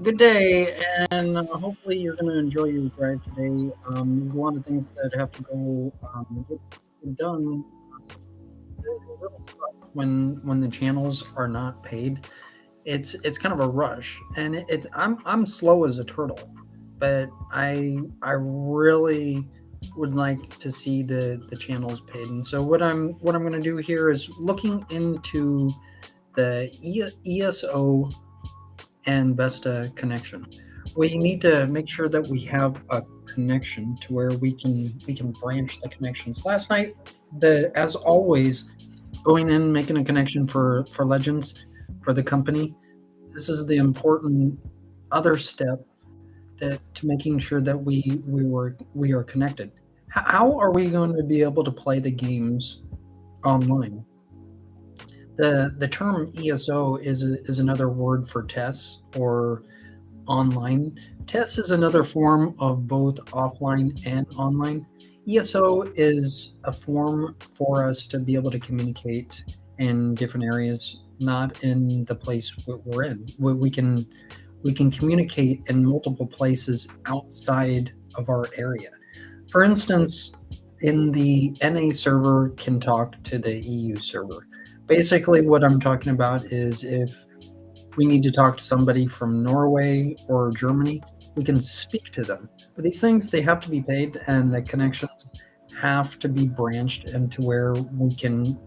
Good day, and hopefully you're going to enjoy your drive today. There's a lot of things that have to go get done. It really sucks when the channels are not paid. It's kind of a rush, and I'm slow as a turtle, but I really would like to see the channels paid. And so what I'm going to do here is looking into the ESO and Vesta connection. We need to make sure that we have a connection to where we can branch the connections. Last night, the as always, going in making a connection for Legends for the company. This is the important other step that to making sure that we are connected. How are we going to be able to play the games online? The term ESO is another word for tests or online. TESS is another form of both offline and online. ESO is a form for us to be able to communicate in different areas, not in the place we're in. We can communicate in multiple places outside of our area. For instance, in the NA server can talk to the EU server. Basically, what I'm talking about is if we need to talk to somebody from Norway or Germany, we can speak to them. But these things they have to be paid, and the connections have to be branched into where we can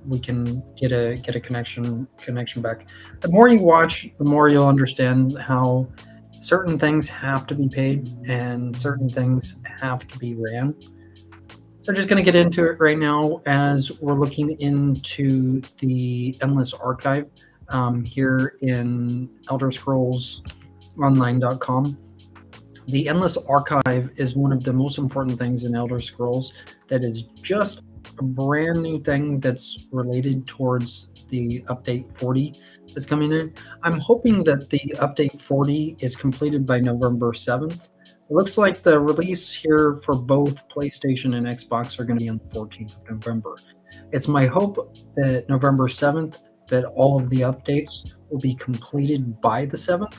get a connection back. The more you watch, the more you'll understand how certain things have to be paid and certain things have to be ran. So just going to get into it right now as we're looking into the Endless Archive here in Elder Scrolls Online.com. The Endless Archive is one of the most important things in Elder Scrolls that is just a brand new thing that's related towards the update 40 that's coming in. I'm hoping that the update 40 is completed by November 7th. It looks like the release here for both PlayStation and Xbox are going to be on the 14th of November. It's my hope that November 7th that all of the updates will be completed by the 7th.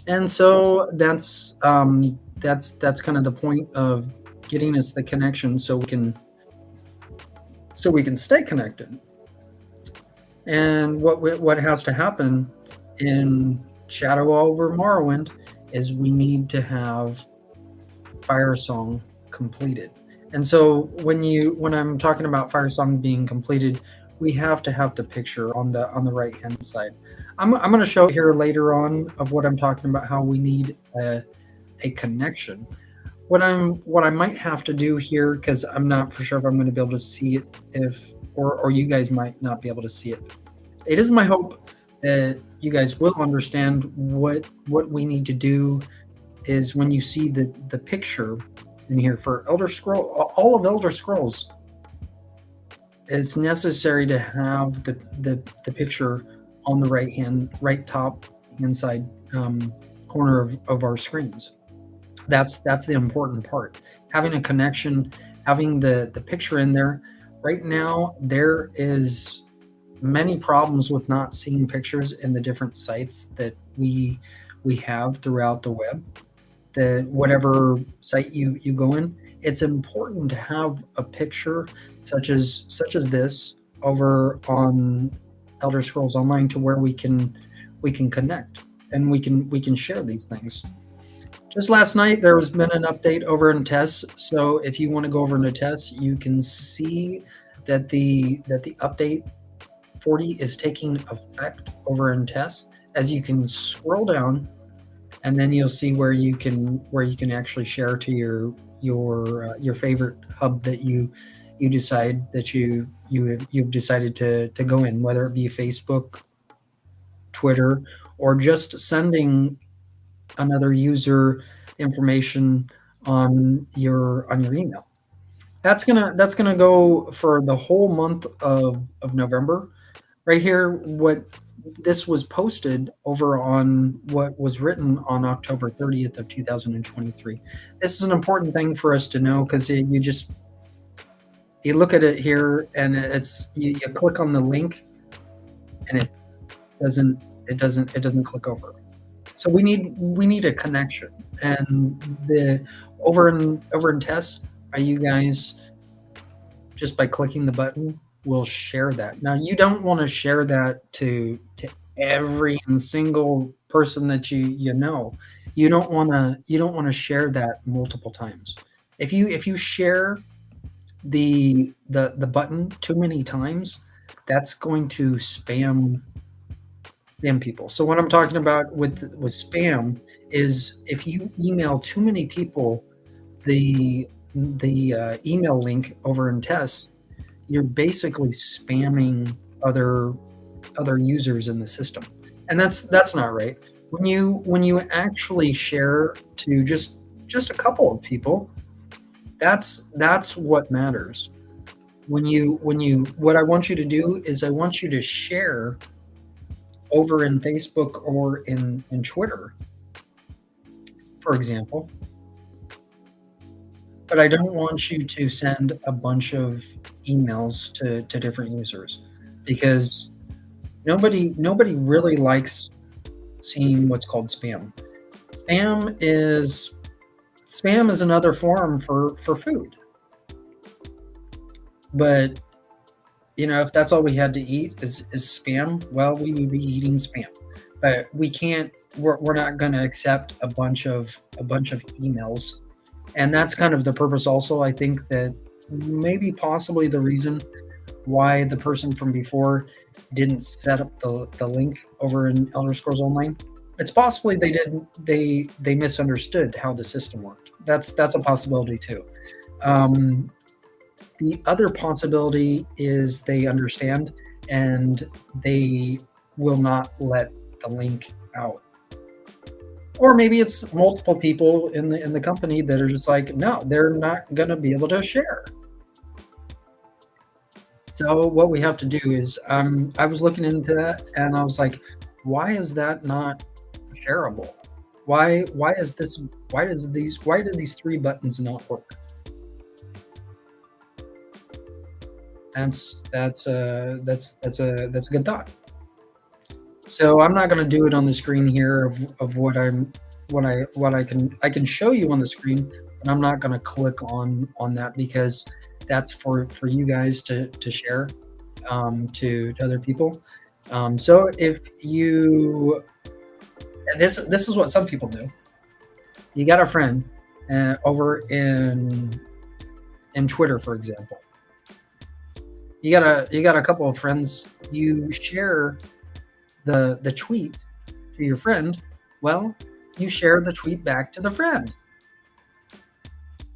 And so that's kind of the point of getting us the connection so we can stay connected. And what has to happen in Shadow over Morrowind is we need to have Fire Song completed. And so when I'm talking about Fire Song being completed, we have to have the picture on the right hand side. I'm going to show here later on of what I'm talking about, how we need a connection. What I might have to do here, because I'm not for sure if I'm going to be able to see it, if or you guys might not be able to see it. It is my hope that you guys will understand what we need to do is when you see the picture in here for Elder Scroll, all of Elder Scrolls, it's necessary to have the picture on the right top inside corner of our screens. That's the important part. Having a connection, having the picture in there. Right now, there is many problems with not seeing pictures in the different sites that we have throughout the web. That whatever site you go in, it's important to have a picture such as this over on Elder Scrolls Online to where we can connect and we can share these things. Just last night, there has been an update over in TESS. So if you want to go over into TESS, you can see that the update 40 is taking effect over in TESS. As you can scroll down, and then you'll see where you can actually share to your favorite hub that you decide that you've decided to go in, whether it be Facebook, Twitter, or just sending another user information on your email. That's gonna go for the whole month of November. Right here, what this was posted over on what was written on October 30th of 2023. This is an important thing for us to know because you look at it here and you click on the link and it doesn't click over. So we need a connection. And the over in tests, are you guys just by clicking the button will share that? Now you don't want to share that to every and single person that you know. You don't want to share that multiple times. If you share the button too many times, that's going to spam people. So what I'm talking about with spam is if you email too many people the email link over in tests, you're basically spamming other users in the system, and that's not right. When you actually share to just a couple of people, that's what matters. When you what I want you to do is I want you to share over in Facebook or in Twitter, for example, but I don't want you to send a bunch of emails to different users, because nobody really likes seeing what's called spam. Spam is another form for food. But if that's all we had to eat is spam, well, we would be eating spam. But we can't. We're not going to accept a bunch of emails, and that's kind of the purpose. Also, I think that maybe possibly the reason why the person from before didn't set up the link over in Elder Scrolls Online. It's possibly they didn't they misunderstood how the system worked. That's a possibility too. Um, the other possibility is they understand and they will not let the link out. Or maybe it's multiple people in the company that are just like, no, they're not going to be able to share. So what we have to do is, I was looking into that and I was like, why is that not shareable? Why is this? Why do these three buttons not work? That's a good thought. So I'm not going to do it on the screen here of what I can show you on the screen, but I'm not going to click on that because that's for you guys to share to other people. So if you and this is what some people do. You got a friend over in Twitter, for example. You got a couple of friends. You share the tweet to your friend. Well, you share the tweet back to the friend.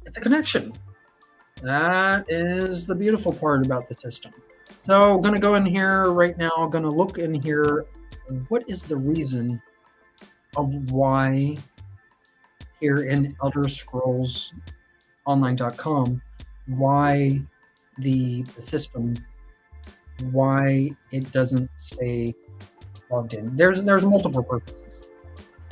It's a connection. That is the beautiful part about the system. So I'm going to go in here right now. I'm going to look in here. What is the reason of why here in Elder Scrolls Online.com, why the system, why it doesn't stay logged in? There's multiple purposes,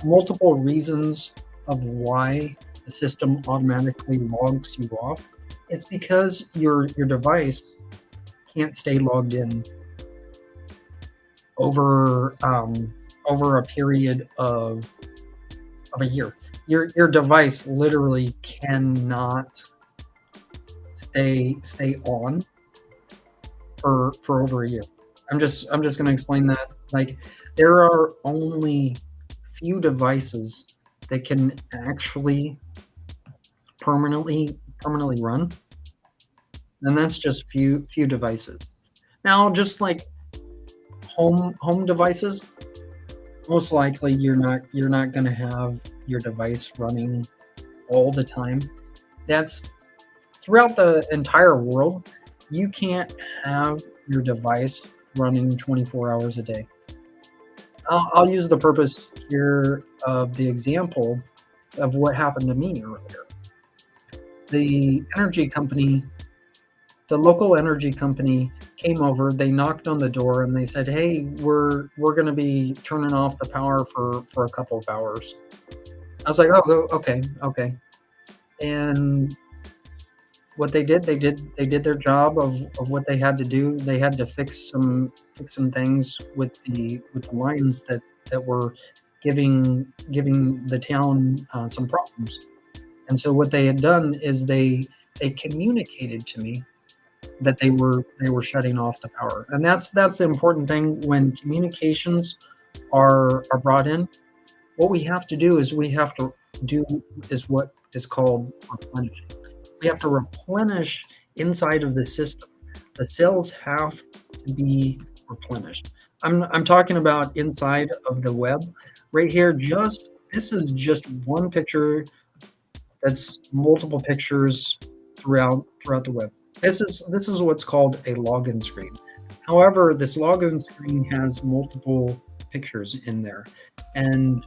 multiple reasons of why the system automatically logs you off. It's because your device can't stay logged in over a period of a year. Your device literally cannot stay on for over a year. I'm just going to explain that. Like, there are only few devices that can actually permanently run, and that's just few devices. Now, just like home devices, most likely you're not going to have your device running all the time. That's throughout the entire world. You can't have your device running 24 hours a day. I'll use the purpose here of the example of what happened to me earlier. The energy company, the local energy company came over, they knocked on the door and they said, hey, we're going to be turning off the power for a couple of hours. I was like, oh, okay. And what they did their job of what they had to do. They had to fix some things with the lines that were giving the town some problems. And so what they had done is they communicated to me that they were shutting off the power. And that's the important thing when communications are brought in. What we have to do is we have to do is what is called replenishing. We have to replenish inside of the system. The cells have to be replenished. I'm talking about inside of the web right here. Just this is just one picture that's multiple pictures throughout the web. This is what's called a login screen. However, this login screen has multiple pictures in there, and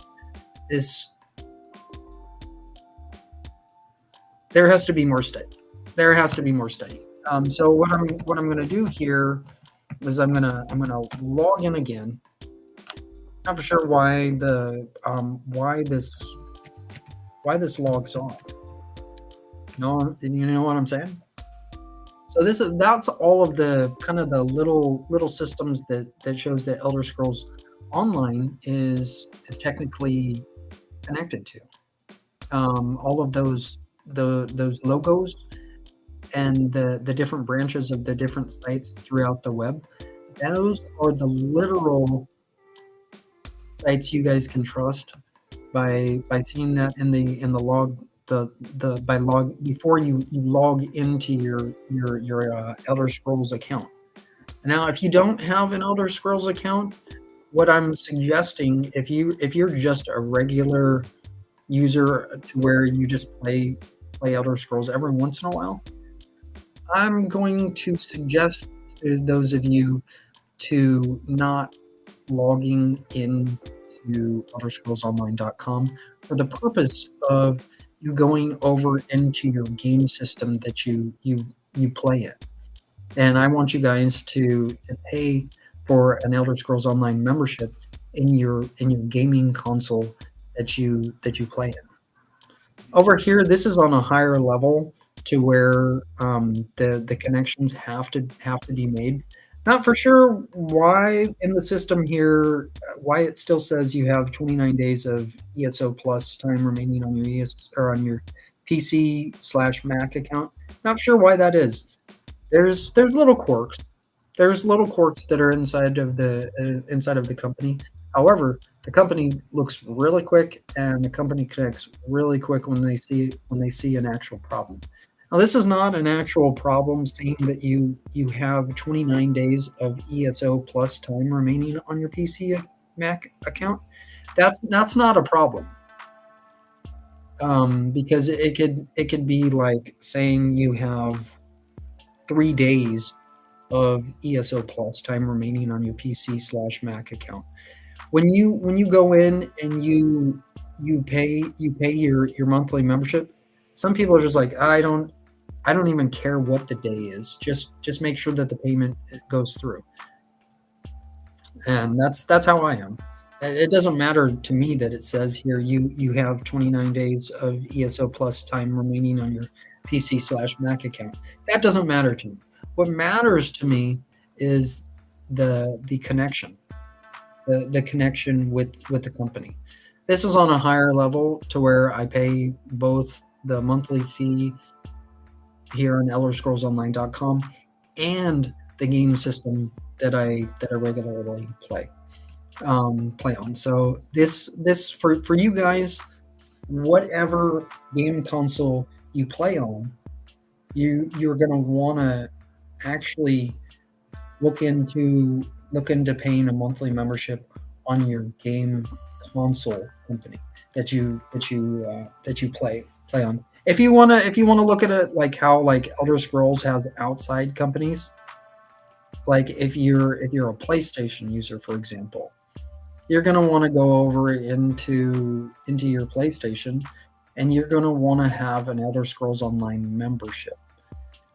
this there has to be more study. There has to be more study. So what I'm going to do here is I'm gonna log in again. Not for sure why this logs off. No, you know what I'm saying? So that's all of the kind of the little systems that shows that Elder Scrolls Online is technically connected to. All of those logos and the different branches of the different sites throughout the web. Those are the literal sites you guys can trust by seeing that in the log by log before you log into your Elder Scrolls account. Now, if you don't have an Elder Scrolls account, what I'm suggesting, if you're just a regular user to where you just play Elder Scrolls every once in a while, I'm going to suggest to those of you to not logging into ElderScrollsOnline.com for the purpose of you going over into your game system that you play it. And I want you guys to pay for an Elder Scrolls Online membership in your gaming console that you play in. Over here, this is on a higher level to where the connections have to be made. Not for sure why in the system here, why it still says you have 29 days of ESO plus time remaining on your or on your PC/Mac account. Not sure why that is. There's little quirks. There's little quirks that are inside of the company. However, the company looks really quick, and the company connects really quick when they see an actual problem. Now, this is not an actual problem, saying that you have 29 days of ESO plus time remaining on your PC Mac account. That's not a problem, because it could be like saying you have 3 days of ESO plus time remaining on your PC/Mac account. When you go in and you pay your monthly membership, some people are just like, I don't even care what the day is. Just make sure that the payment goes through. And that's how I am. It doesn't matter to me that it says here you have 29 days of ESO plus time remaining on your PC/Mac account. That doesn't matter to me. What matters to me is the connection, the connection with the company. This is on a higher level to where I pay both the monthly fee here on ElderScrollsOnline.com and the game system that I regularly play on. So this for you guys, whatever game console you play on, you're gonna want to actually look into paying a monthly membership on your game console company that you play on. If you wanna look at it like how like Elder Scrolls has outside companies, like if you're a PlayStation user, for example, you're gonna want to go over into your PlayStation, and you're gonna want to have an Elder Scrolls Online membership.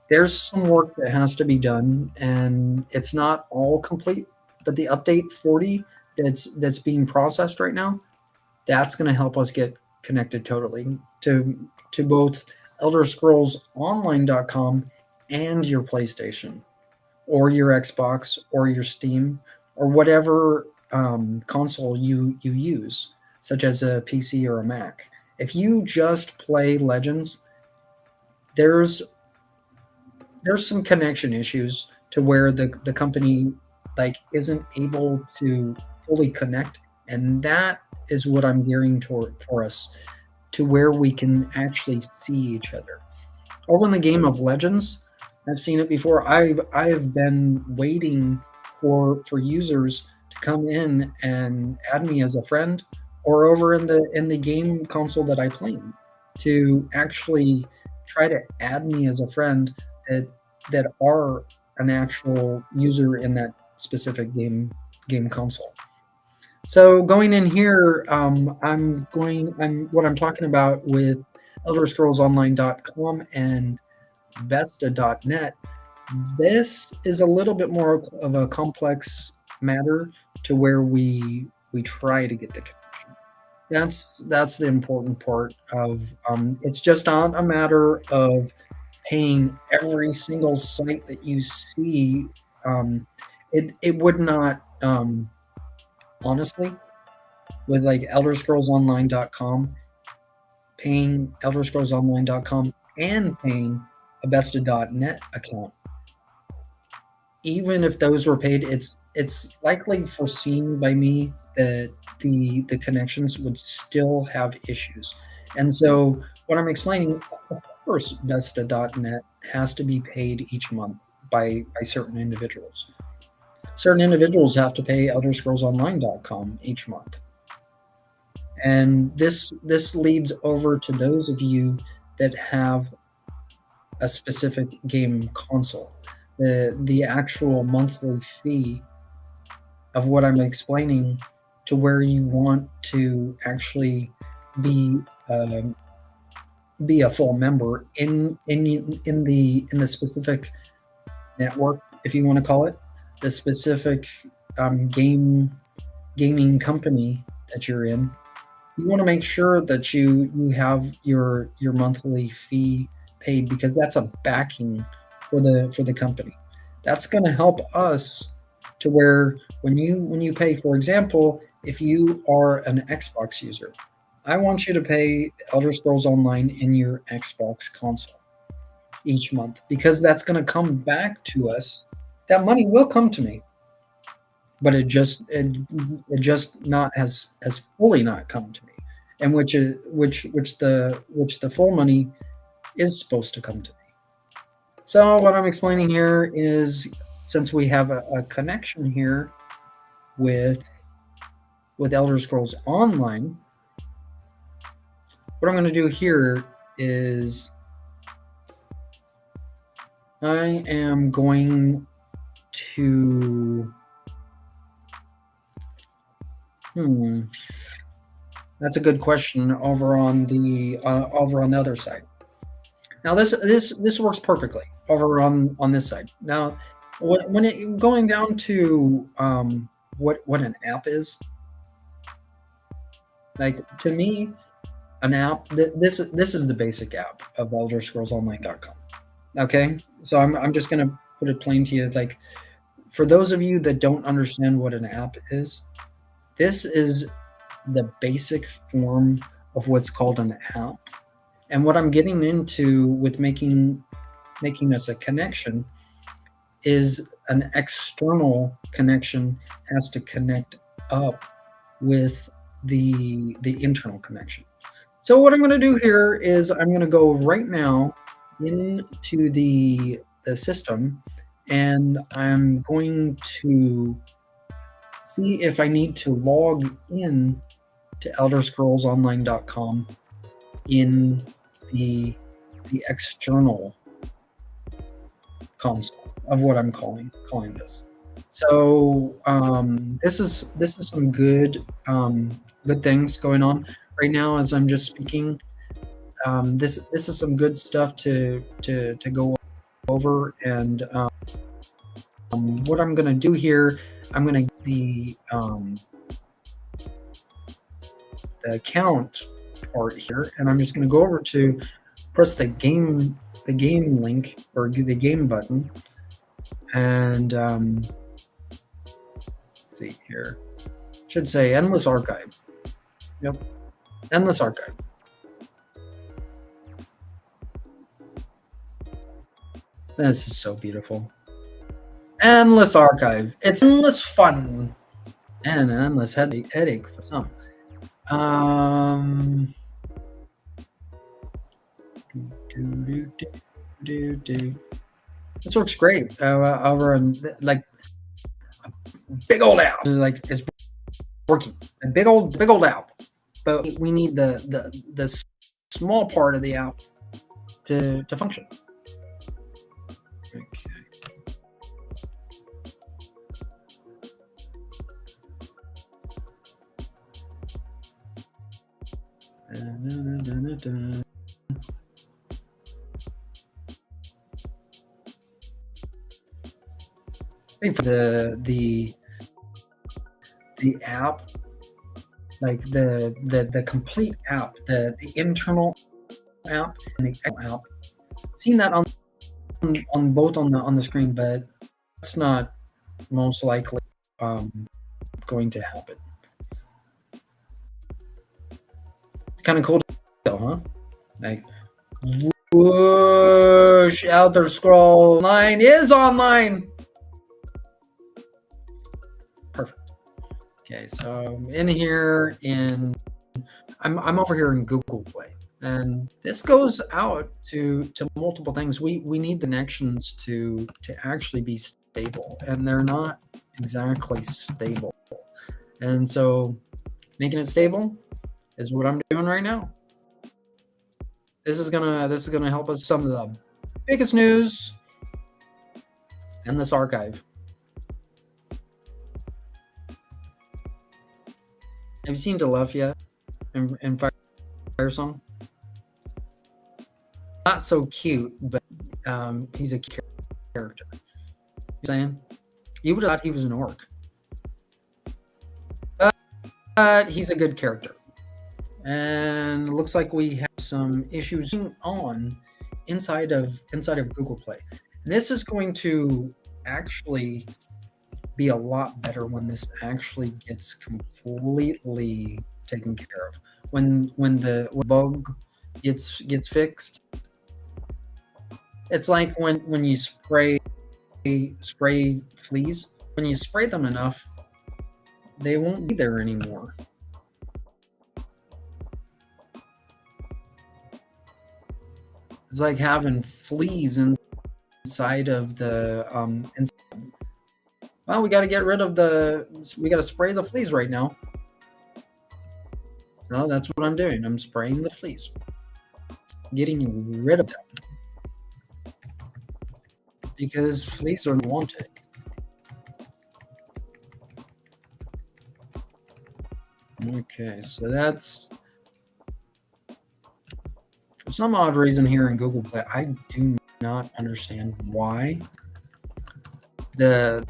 There's some work that has to be done, and it's not all complete. But the update 40 that's being processed right now, that's going to help us get connected totally to both ElderScrollsOnline.com and your PlayStation, or your Xbox, or your Steam, or whatever console you use. such as a PC or a Mac. If you just play Legends, there's some connection issues to where the company like isn't able to fully connect, and that is what I'm gearing toward for us, to where we can actually see each other. Over in the game of Legends, I've seen it before. I have been waiting for users to come in and add me as a friend, or over in the game console that I play in, to actually try to add me as a friend that are an actual user in that specific game console. So going in here, I'm what I'm talking about with ElderScrollsOnline.com and Vesta.net. This is a little bit more of a complex matter, to where we try to get the connection. That's the important part of it's just not a matter of paying every single site that you see. Um, it would not, honestly, with like ElderScrollsOnline.com, paying ElderScrollsOnline.com and paying a Besta.net account. Even if those were paid, it's likely foreseen by me that the connections would still have issues. And so what I'm explaining, of course, Besta.net has to be paid each month by certain individuals. Certain individuals have to pay ElderScrollsOnline.com each month. And this leads over to those of you that have a specific game console. The actual monthly fee of what I'm explaining, to where you want to actually be be a full member in the specific network, if you want to call it, the specific gaming company that you're in. You want to make sure that you have your monthly fee paid, because that's a backing for the company. That's going to help us, to where when you pay, for example, if you are an Xbox user, I want you to pay Elder Scrolls Online in your Xbox console each month, because that's going to come back to us. That money will come to me, but it just not has fully not come to me, and which the full money is supposed to come to me. So what I'm explaining here is, since we have a connection here with Elder Scrolls Online, what I'm going to do here is I am going to that's a good question over on the other side. Now this works perfectly over on this side. Now, when it going down to what an app is, like, to me, an app, this is the basic app of ElderScrollsOnline.com. Okay, so I'm just gonna put it plain to you. Like, for those of you that don't understand what an app is, this is the basic form of what's called an app. And what I'm getting into with making us a connection is an external connection has to connect up with the internal connection. So what I'm going to do here is I'm going to go right now into the system, and I'm going to see if I need to log in to ElderScrollsOnline.com in the external console of what I'm calling this. So this is some good things going on right now as I'm just speaking. This is some good stuff to go over, and what I'm going to do here, I'm going to the account part here, and I'm just going to go over to press the game link, or the game button, and let's see here, should say endless archive. Yep. Endless archive. This is so beautiful. Endless archive. It's endless fun and an endless headache for some. Um. This works great over on like big old app. Like it's working. A big old app, but we need the small part of the app to function. Okay. For the app, like the complete app, the internal app and the external app. Seen that on both on the screen, but that's not most likely going to happen. Kind of cool, though, huh? Like, whoosh, Elder Scroll Online is online. Perfect. Okay, so in here I'm over here in Google Play, and this goes out to multiple things. We need the connections to actually be stable, and they're not exactly stable. And so making it stable is what I'm doing right now. This is gonna help us some of the biggest news in this archive. Have you seen DeLuff yet in Fire Song? Not so cute, but he's a character. You know saying? You would have thought he was an orc, but he's a good character. And it looks like we have some issues on inside of Google Play. And this is going to actually be a lot better when this actually gets completely taken care of. When the bug gets fixed, it's like when you spray fleas. When you spray them enough, they won't be there anymore. It's like having fleas inside of the well, we got to get rid of we got to spray the fleas right now. No, that's what I'm doing. I'm spraying the fleas, getting rid of them because fleas are wanted. Okay, so that's for some odd reason here in Google Play. I do not understand why the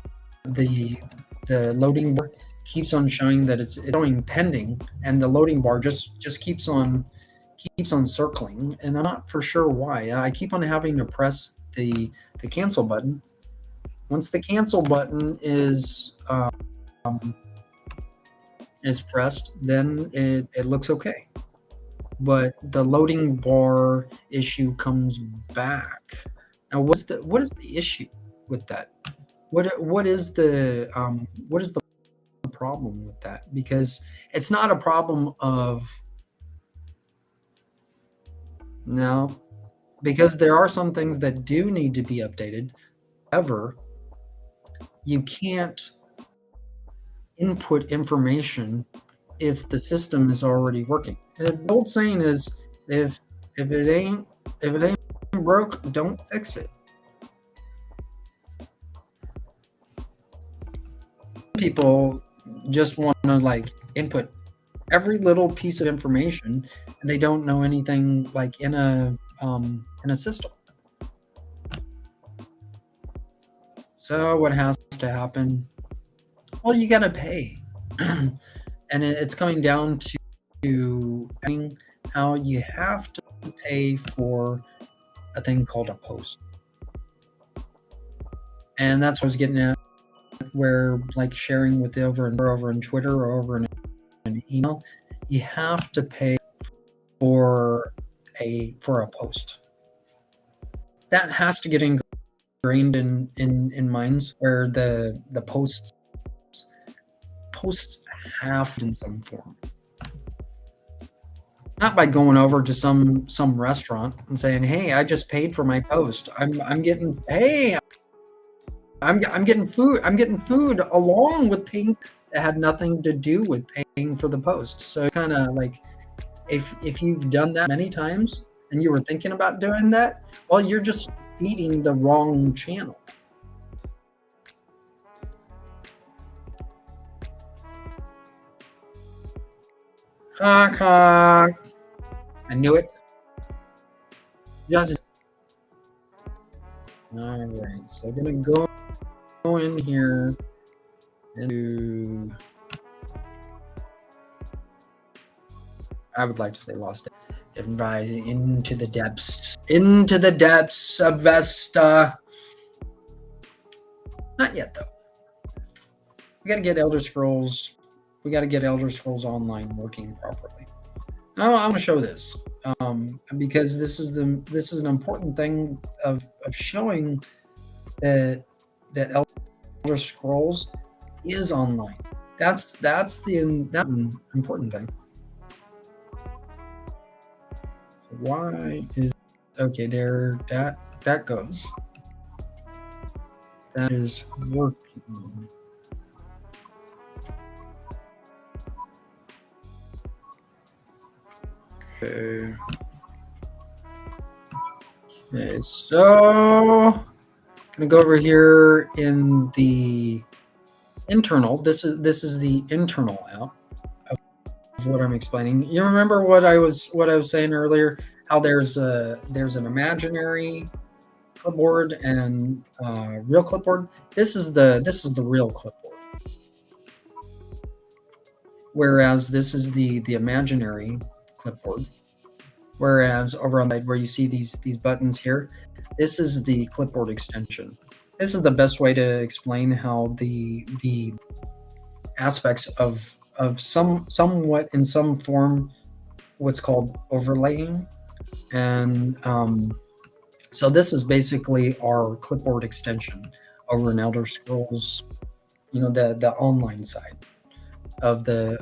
loading bar keeps on showing that it's showing pending, and the loading bar just keeps on circling, and I'm not for sure why. I keep on having to press the cancel button. Once the cancel button is pressed, then it looks okay. But the loading bar issue comes back. Now, what is the issue with that? What is the problem with that? Because it's not a problem of no, because there are some things that do need to be updated. However, you can't input information if the system is already working. The old saying is, if it ain't broke, don't fix it. People just want to like input every little piece of information, and they don't know anything like in a system. So what has to happen? Well, you gotta pay, and it's coming down to how you have to pay for a thing called a post, and that's what I was getting at. Where like sharing with over in Twitter or over in an email, you have to pay for a post. That has to get ingrained in minds where the posts have in some form. Not by going over to some restaurant and saying, "Hey, I just paid for my post. I'm getting food. I'm getting food along with paying." That had nothing to do with paying for the post. So kind of like if you've done that many times and you were thinking about doing that, well, you're just feeding the wrong channel. Honk, honk. I knew it. Just all right. So I'm gonna go in here and I would like to say lost it. And rising into the depths of Vesta. Not yet though. We got to get Elder Scrolls. We got to get Elder Scrolls Online working properly. Now I'm going to show this because this is an important thing of showing that Elder Scrolls is online. That's the important thing. So why is okay there? That goes. That is working. Okay, so I'm gonna go over here in the internal. This is the internal app of what I'm explaining. You remember what I was saying earlier? How there's an imaginary clipboard and real clipboard. This is the real clipboard, whereas this is the imaginary clipboard. Whereas over on the side where you see these buttons here, this is the clipboard extension. This is the best way to explain how the aspects of somewhat in some form what's called overlaying. And so this is basically our clipboard extension over in Elder Scrolls, the online side of the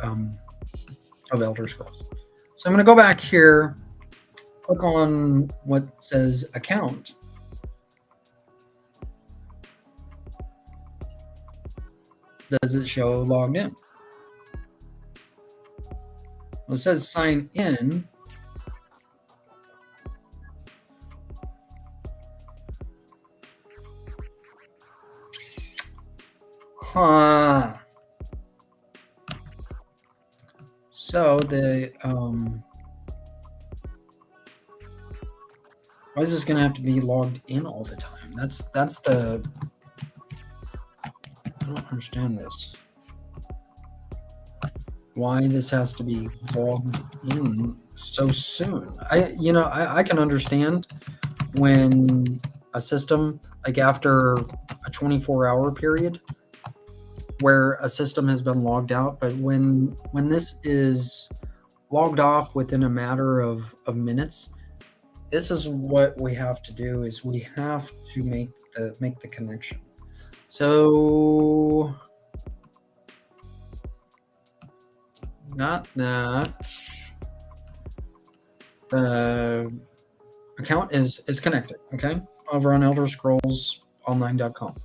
of Elder Scrolls. So I'm going to go back here, click on what says account. Does it show logged in? Well, it says sign in. Huh. So the why is this going to have to be logged in all the time? That's the I don't understand this. Why this has to be logged in so soon? I can understand when a system, like after a 24-hour period where a system has been logged out, but when this is logged off within a matter of minutes, this is what we have to do is we have to make the connection. So not the account is connected, okay, over on elderscrollsonline.com.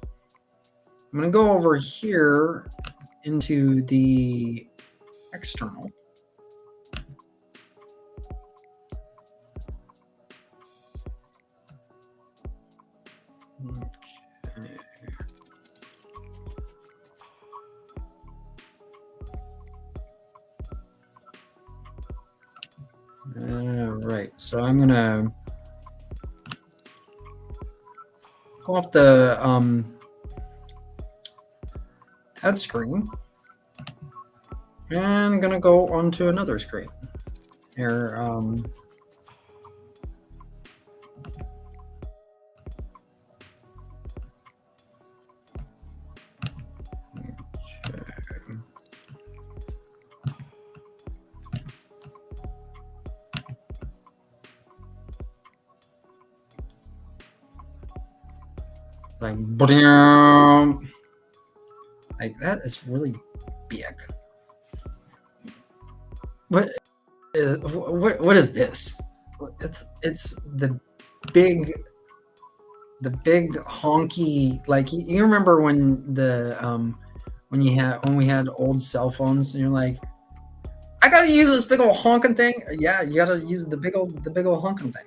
I'm going to go over here into the external. Okay. All right, so I'm going to go off the head screen, and I'm going to go onto another screen here. like, "Brum." Like that is really big. What what is this? It's big the big honky, like you remember when when we had old cell phones and you're like, I gotta use this big old honking thing. Yeah, you gotta use the big old honking thing.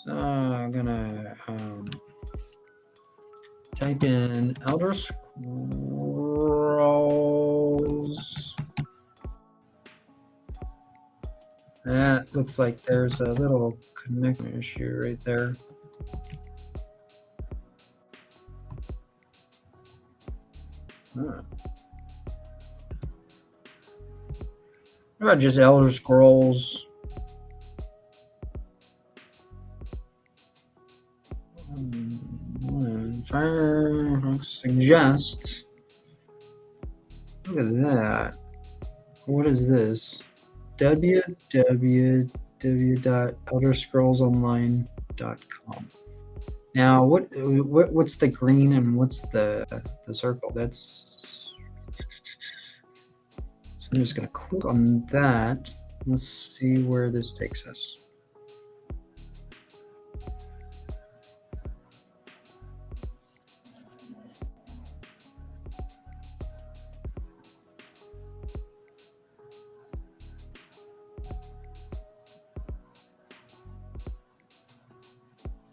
So I'm gonna type in Elder Scrolls. That looks like there's a little connection issue right there. Huh. How about just Elder Scrolls? Firefox suggest. Look at that. What is this? www.elderscrollsonline.com. Now, what's the green and what's the circle? That's. So I'm just gonna click on that. Let's see where this takes us.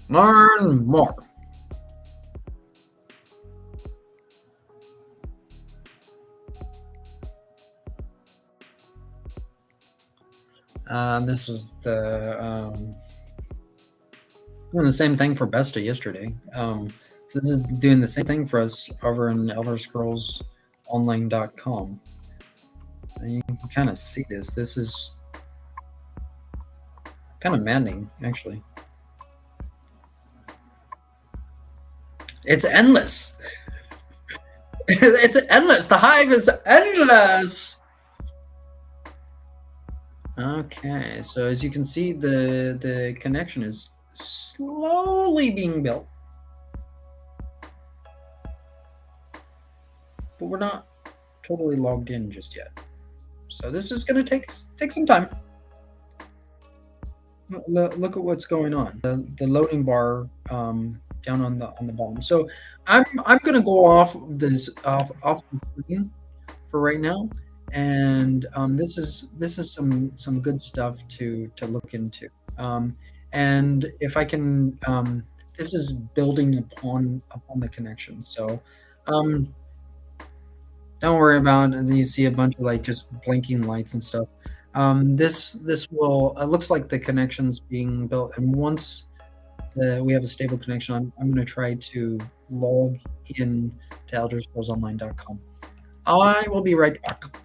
Learn more. This was doing the same thing for Besta yesterday. So this is doing the same thing for us over in ElderScrollsOnline.com. And you can kind of see this. This is kind of maddening, actually. It's endless. It's endless. The hive is endless. Okay, so as you can see, the connection is slowly being built, but we're not totally logged in just yet. So this is going to take some time. Look at what's going on. The loading bar down on the bottom. So I'm going to go off this off the screen for right now, and this is some good stuff to look into. And if I can, this is building upon the connection. So don't worry about it. You see a bunch of like just blinking lights and stuff. This will, it looks like the connection's being built, and once we have a stable connection, I'm going to try to log in to elderscrollsonline.com. I will be right back.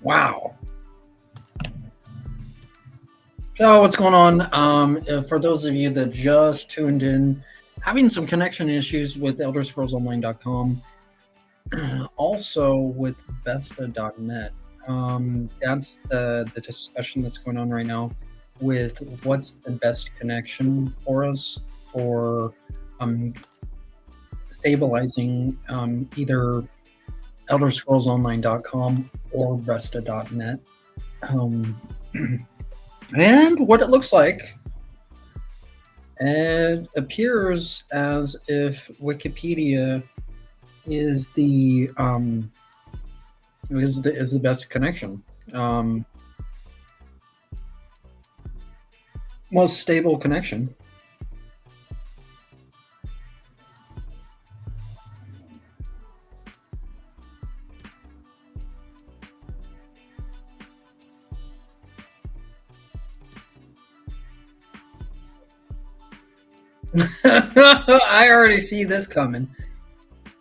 Wow. So what's going on? For those of you that just tuned in, having some connection issues with ElderScrollsOnline.com, also with Besta.net. That's the discussion that's going on right now with what's the best connection for us for stabilizing either ElderScrollsOnline.com or Besta.net. And what it looks like, it appears as if Wikipedia is the best connection, most stable connection. I already see this coming.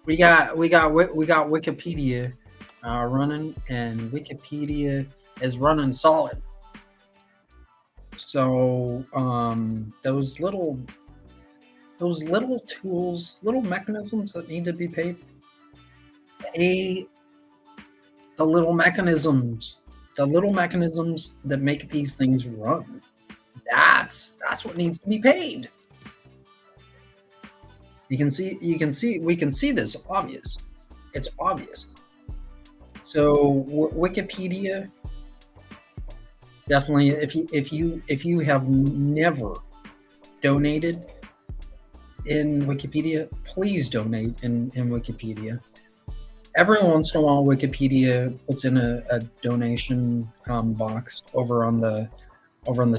We got Wikipedia running, and Wikipedia is running solid. So those little tools, little mechanisms that need to be paid, the little mechanisms that make these things run. That's what needs to be paid. We can see this obvious. It's obvious. So Wikipedia, definitely, if you have never donated in Wikipedia, please donate in Wikipedia. Every once in a while, Wikipedia puts in a donation box over on the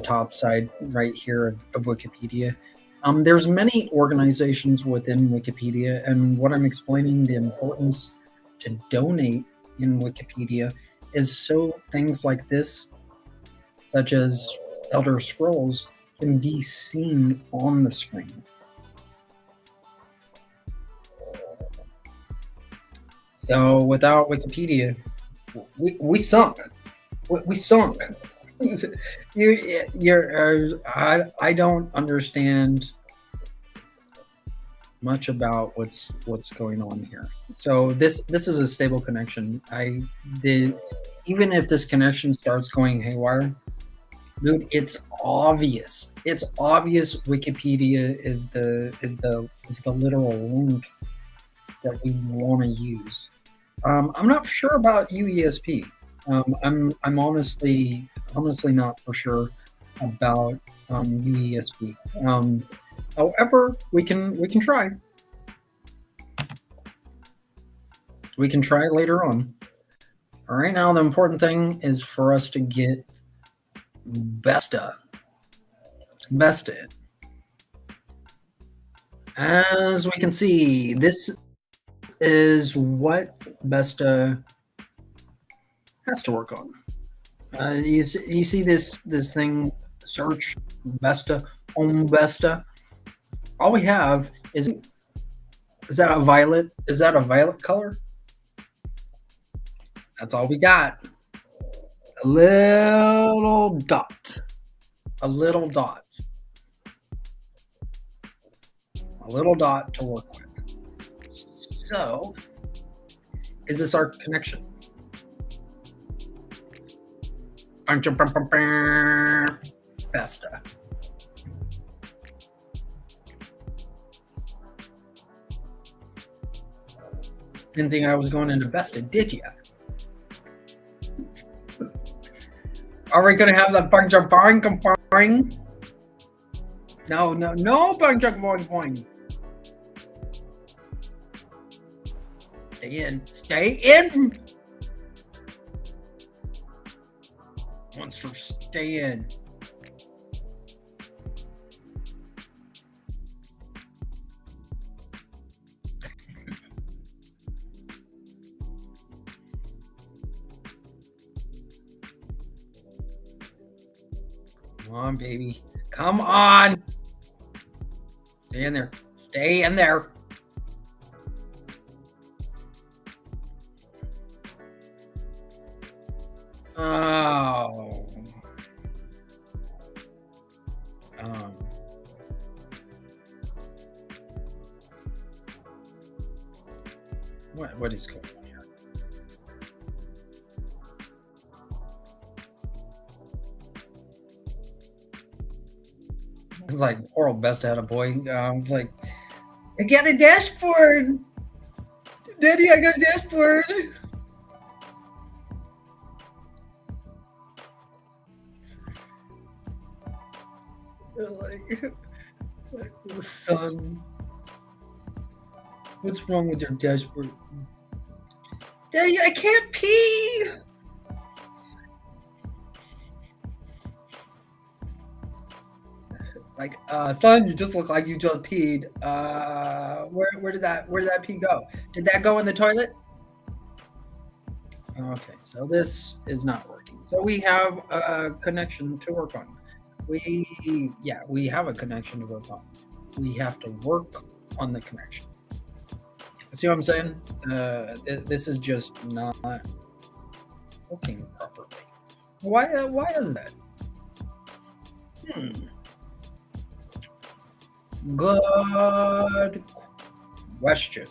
top side right here of Wikipedia. There's many organizations within Wikipedia, and what I'm explaining, the importance to donate in Wikipedia is so things like this, such as Elder Scrolls, can be seen on the screen. So without Wikipedia, we sunk. We sunk. I don't understand much about what's going on here. So this is a stable connection. Even if this connection starts going haywire, dude, it's obvious. It's obvious Wikipedia is the literal link that we want to use. I'm not sure about UESP. I'm honestly not for sure about UESP. However, we can try. We can try later on. All right, now the important thing is for us to get Besta. As we can see, this is what Besta has to work on. You see this thing, search Besta, home Besta. All we have is that a violet? Is that a violet color? That's all we got. A little dot. A little dot. A little dot to work with. So, is this our connection? Besta. Didn't think I was going into Besta, did you? Are we gonna have the bunch of boing boing? No, bunch of boing boing. Stay in. Monster, stay in. Come on, baby. Come on. Stay in there. Stay in there. Oh. Um, what is going on here? It's like oral best at a boy. Like, I got a dashboard, Daddy. I got a dashboard. Like, son, what's wrong with your dashboard? Daddy, I can't pee. Like, son, you just look like you just peed. Where did that pee go? Did that go in the toilet? Okay, so this is not working. So we have a connection to work on. We have a connection to work on. We have to work on the connection. See what I'm saying? This is just not working properly. Why is that? Good question.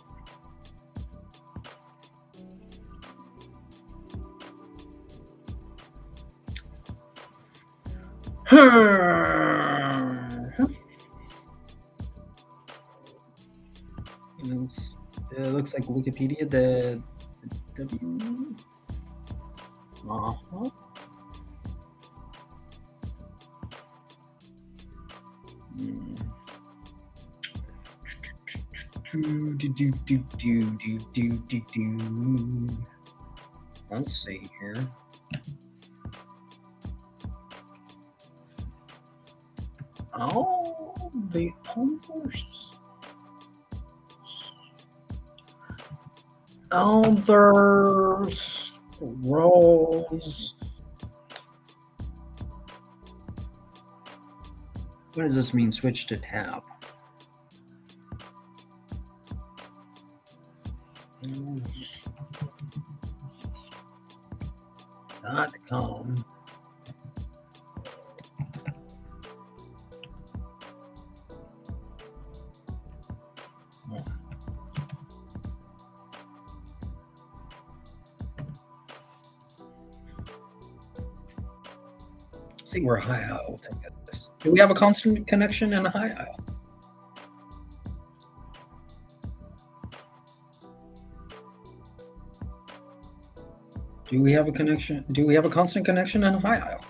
It looks like Wikipedia. The W. Uh-huh. Let's see here. Oh, the Elder Scrolls. What does this mean? Switch to tab. .com. See where high aisle will take this. Do we have a constant connection in a high aisle? Do we have a connection? Do we have a constant connection in a high aisle?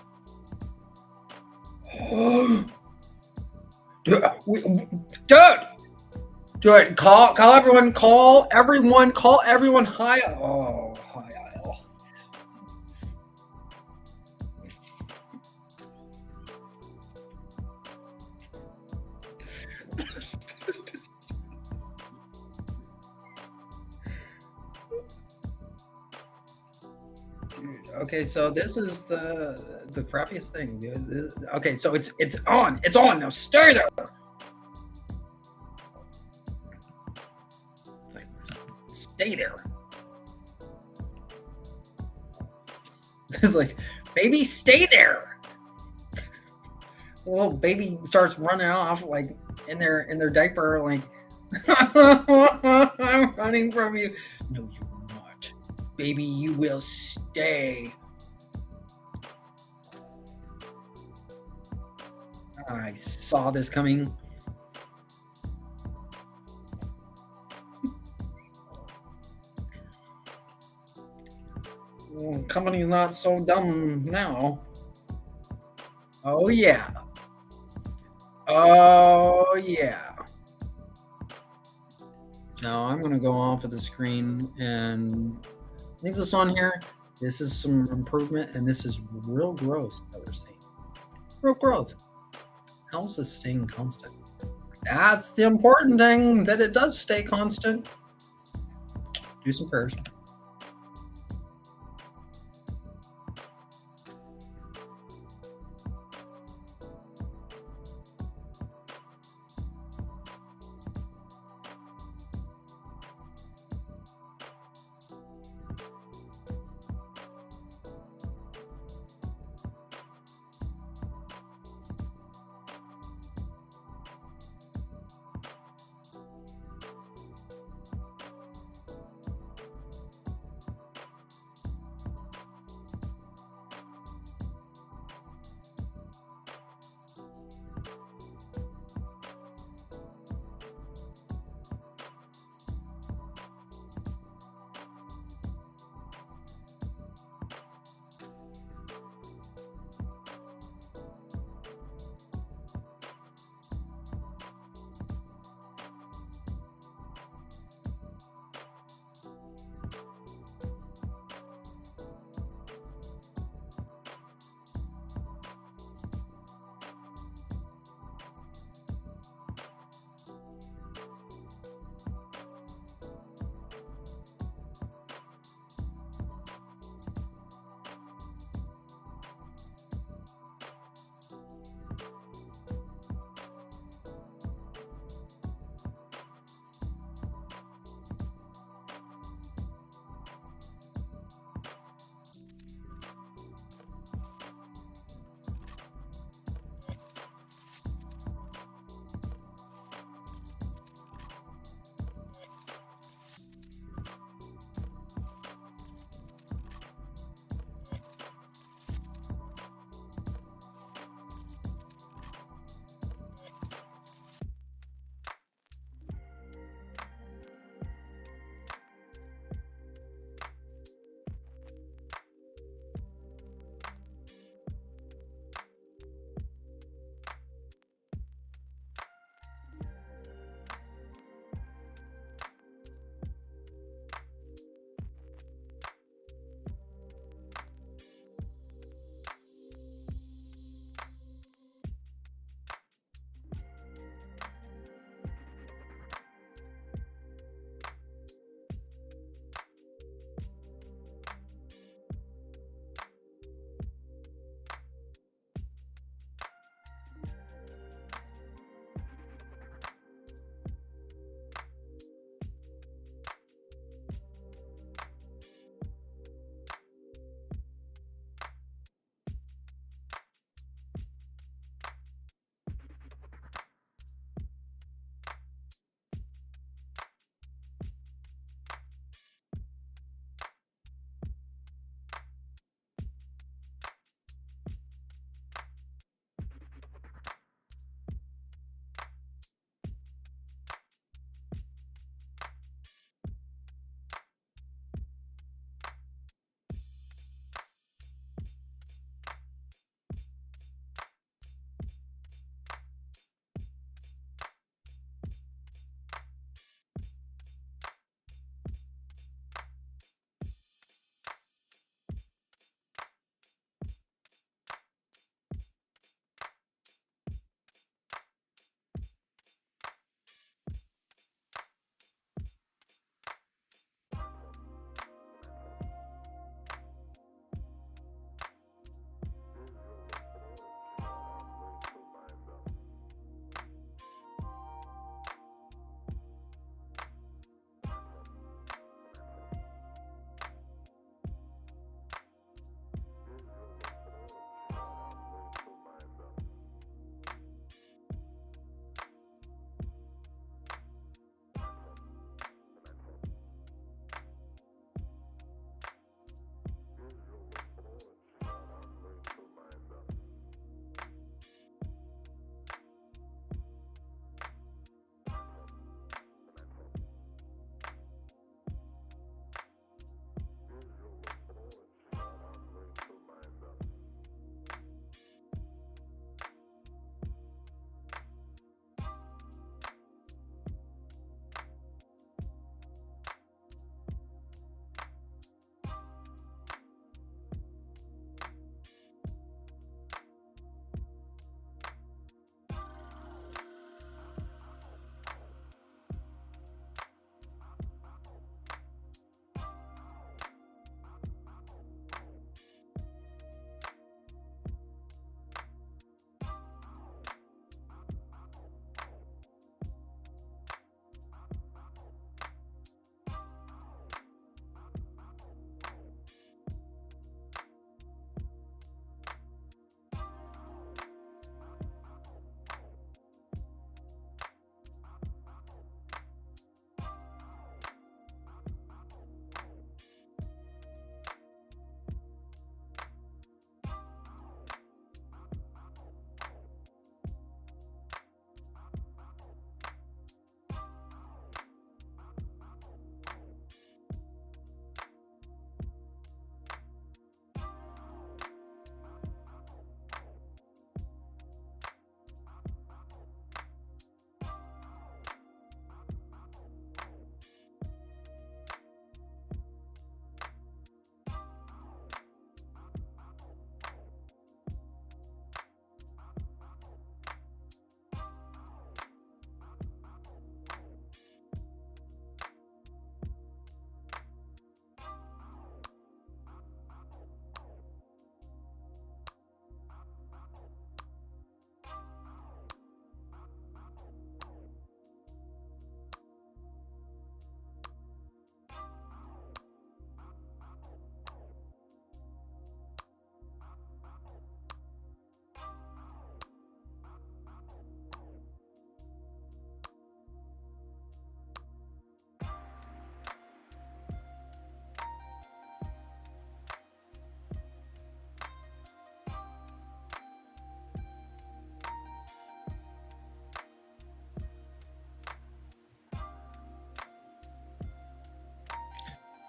Dude, call everyone high aisle. Oh, high aisle. Dude, okay, so this is the crappiest thing, dude. Okay, so it's on. It's on. Now stay there. Stay there. It's like, baby, stay there. The little baby starts running off like in their diaper, like I'm running from you. No, you will not. Baby, you will stay. I saw this coming. Company's not so dumb now. Oh yeah. Oh yeah. Now I'm gonna go off of the screen and leave this on here. This is some improvement, and this is real growth that we're seeing. Real growth. How's this staying constant? That's the important thing, that it does stay constant. Do some prayers.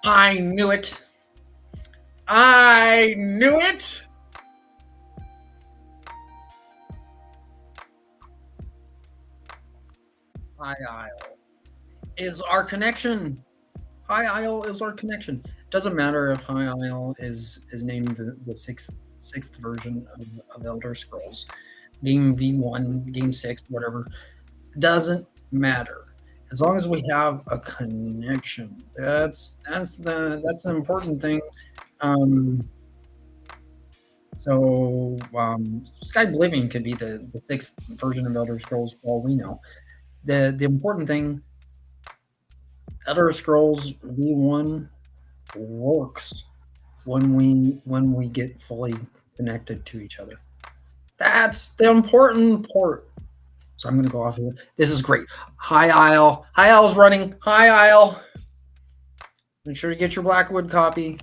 I knew it. I knew it. High Isle is our connection. High Isle is our connection. Doesn't matter if High Isle is named the sixth version of Elder Scrolls, Game V1, Game 6, whatever. Doesn't matter. As long as we have a connection. That's the important thing. Um, Sky Oblivion could be the sixth version of Elder Scrolls for all we know. The important thing, Elder Scrolls V1 works when we get fully connected to each other. That's the important part. So I'm going to go off here. This is great. High Isle. High Isle's running. High Isle. Make sure to get your Blackwood copy.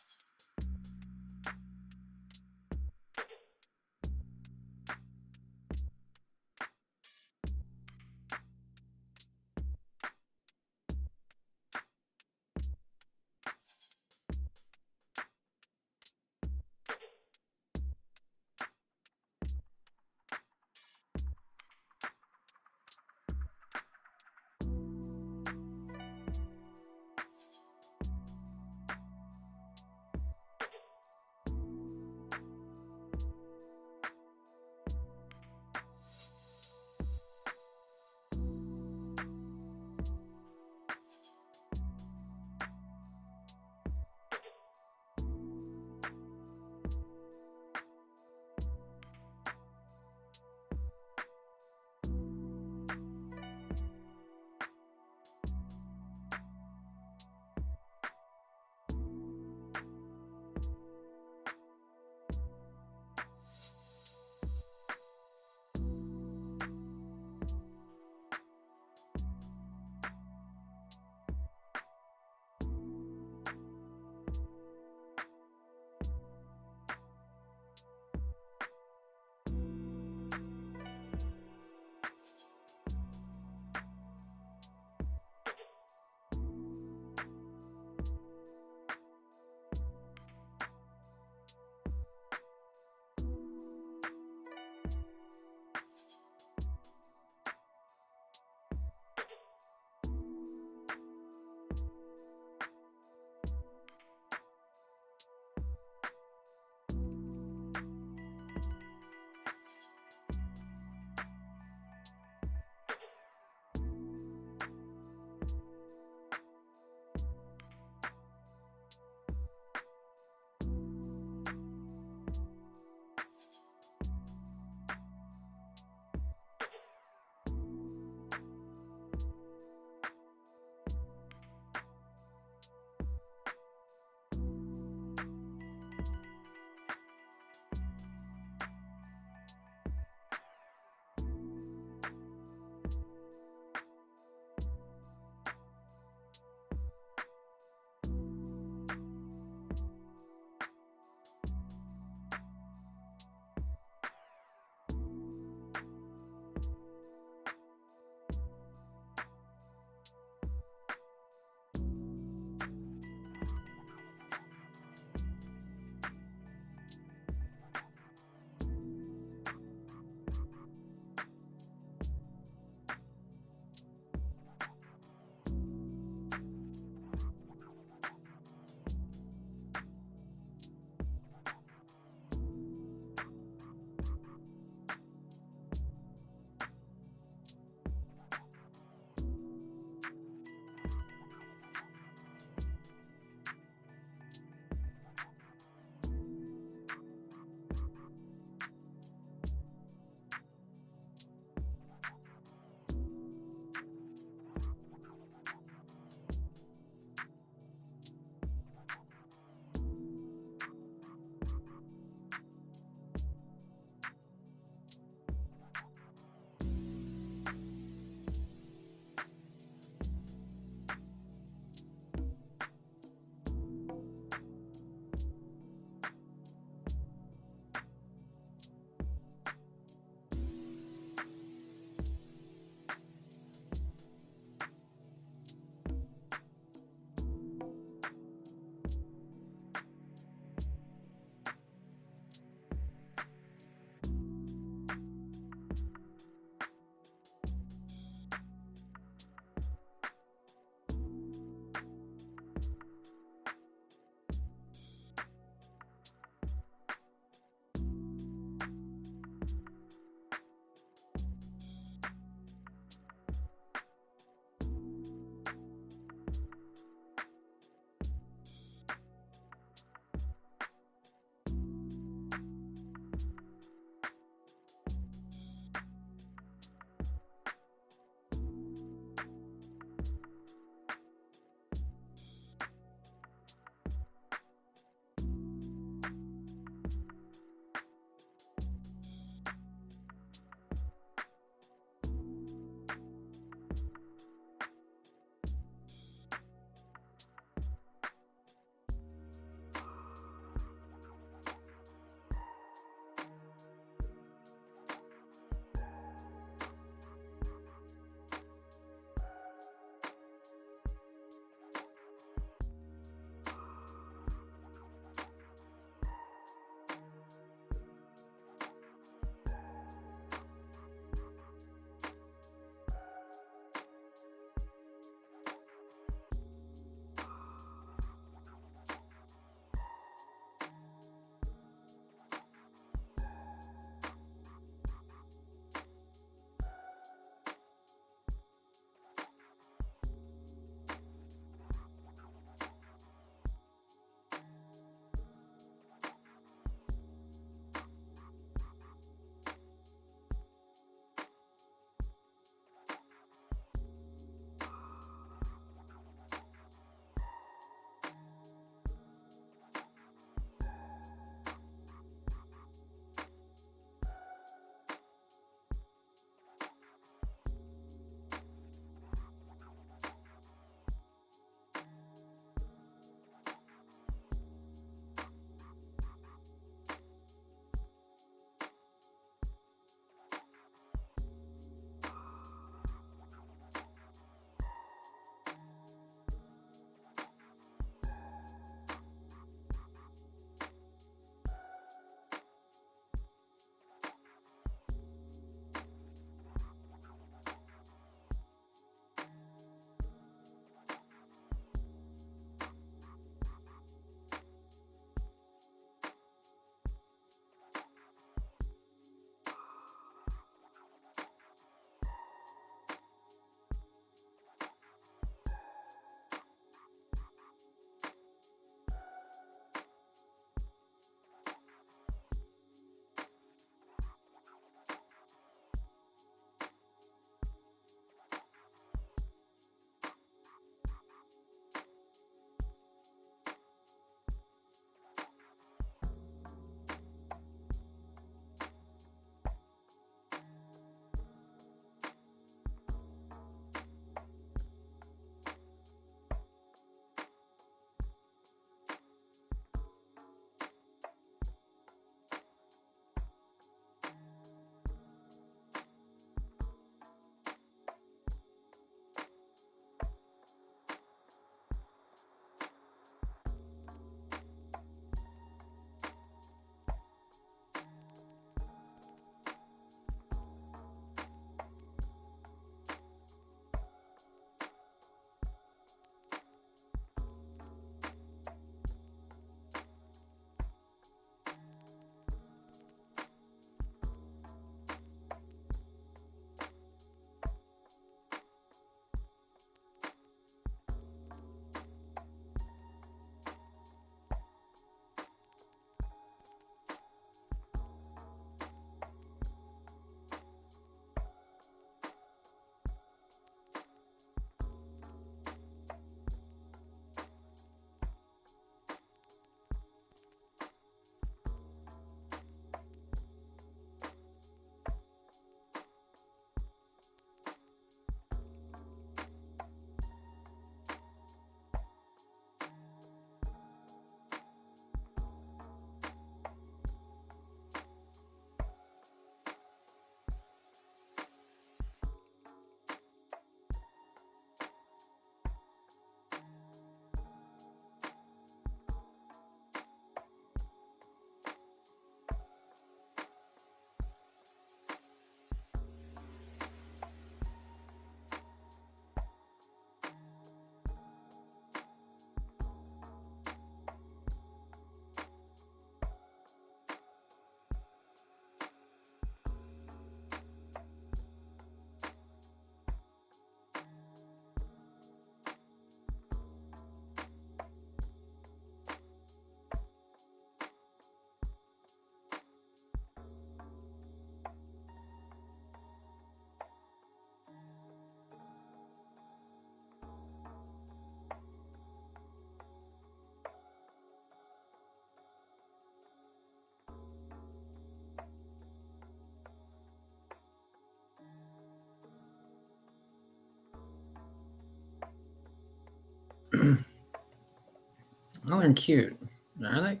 Well, they're cute. Are they?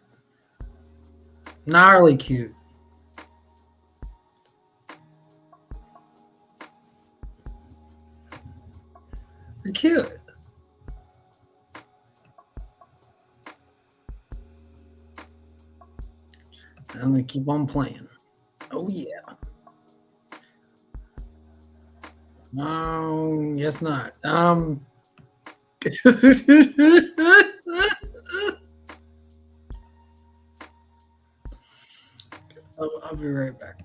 Gnarly cute. They're cute. I'm gonna keep on playing. Oh yeah. No, guess not. I'll be right back.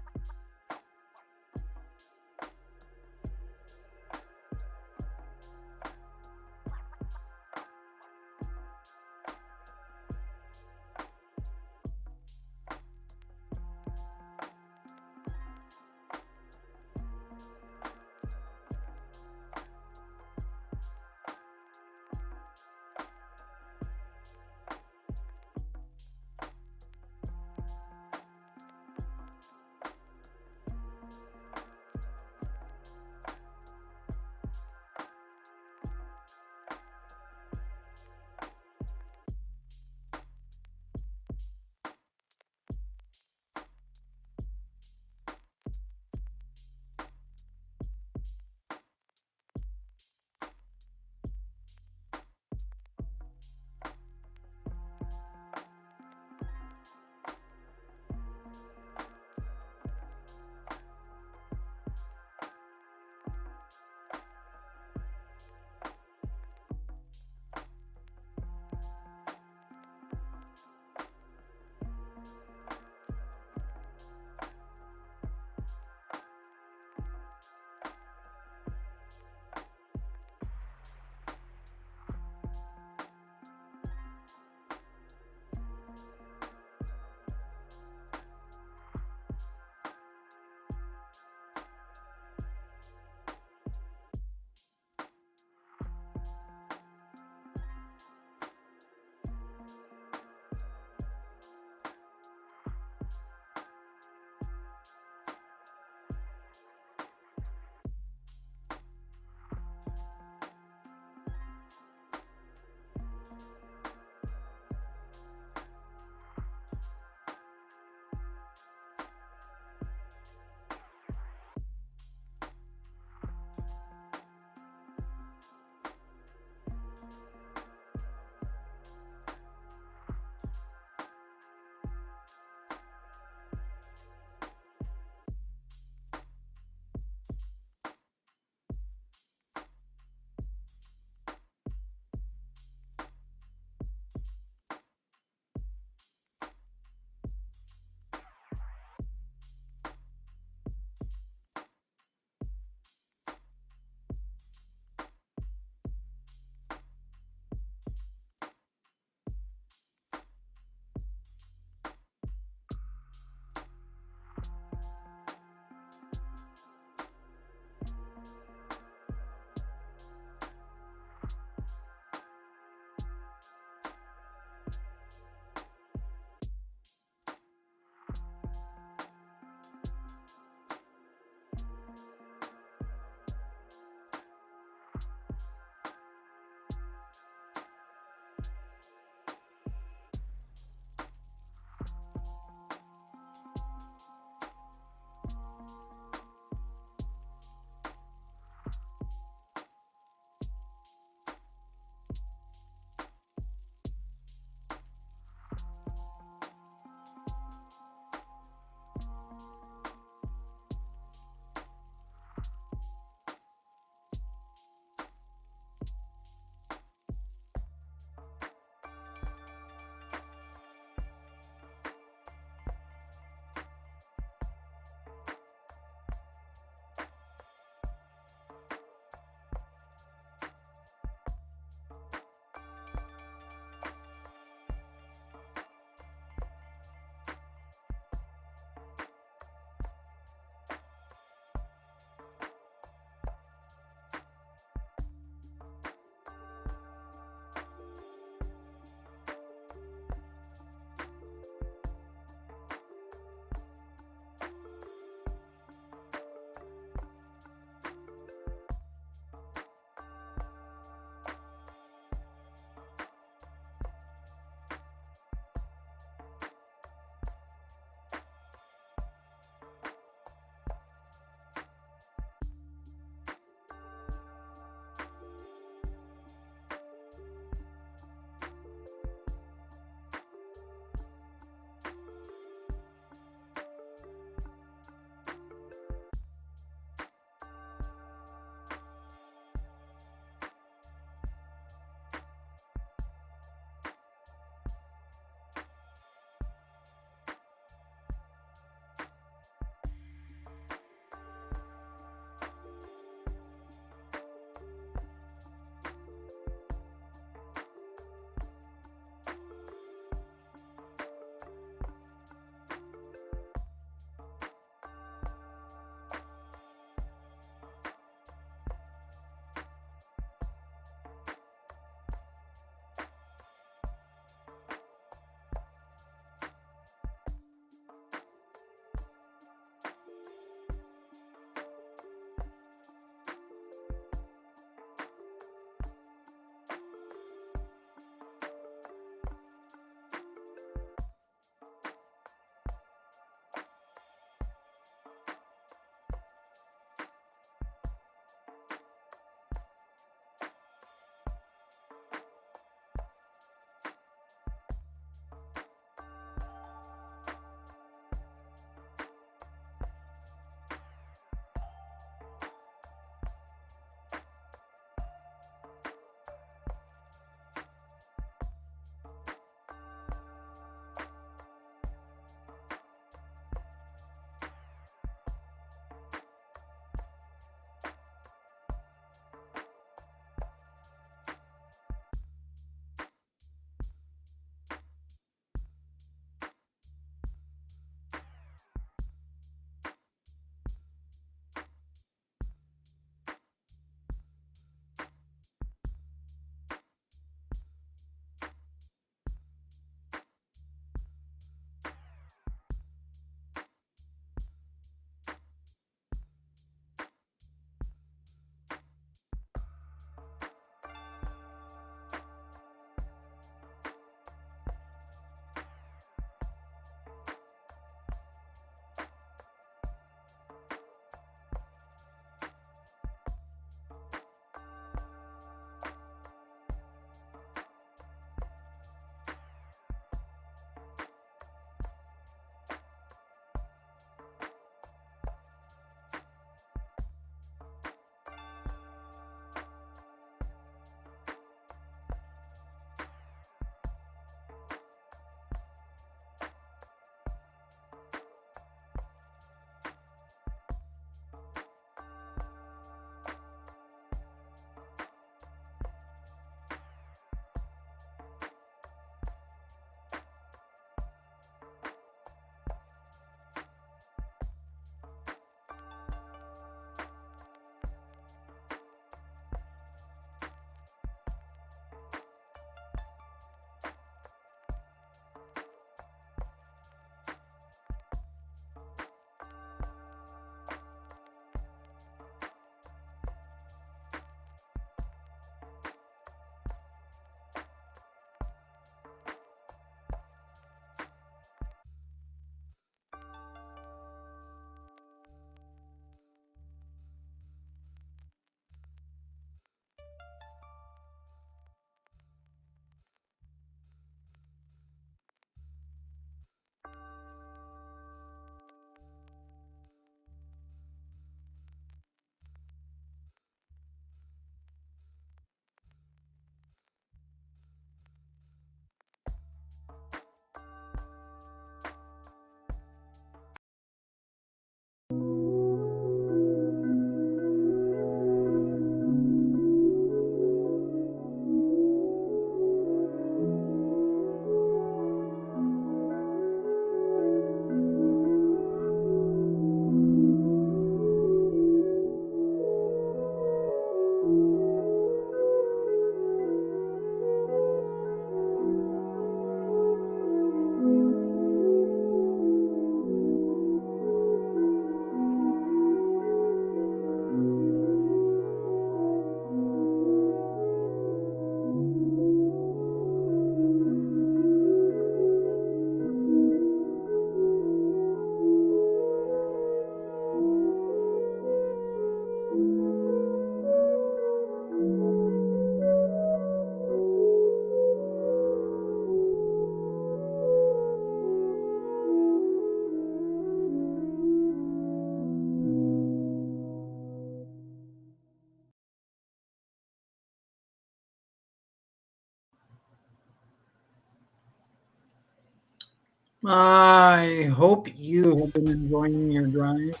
I hope you have been enjoying your drive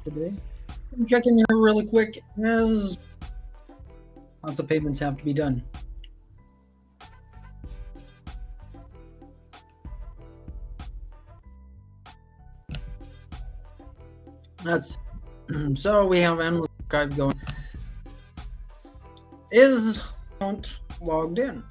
today. I'm checking here really quick as lots of payments have to be done. That's so we have endless archive going. Is account logged in?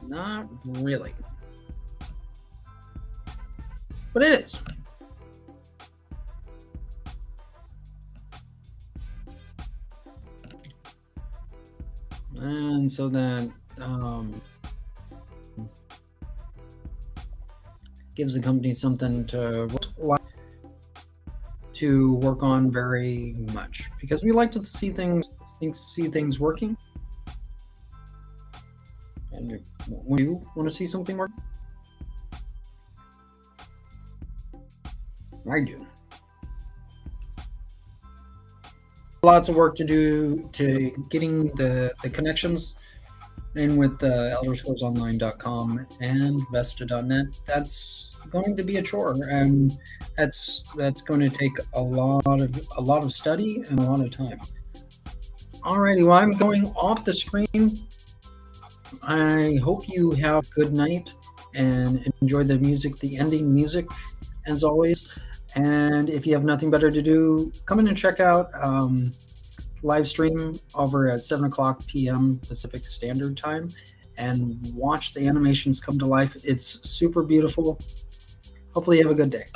Not really. But it is. And so that gives the company something to work on very much because we like to see things working. And when you want to see something work, I do. Lots of work to do to getting the connections in with elderscrollsonline.com and Vesta.net. That's going to be a chore, and that's going to take a lot of study and a lot of time. Alrighty, well, I'm going off the screen. I hope you have a good night and enjoy the music, the ending music, as always. And if you have nothing better to do, come in and check out live stream over at 7 o'clock p.m. Pacific Standard Time and watch the animations come to life. It's super beautiful. Hopefully you have a good day.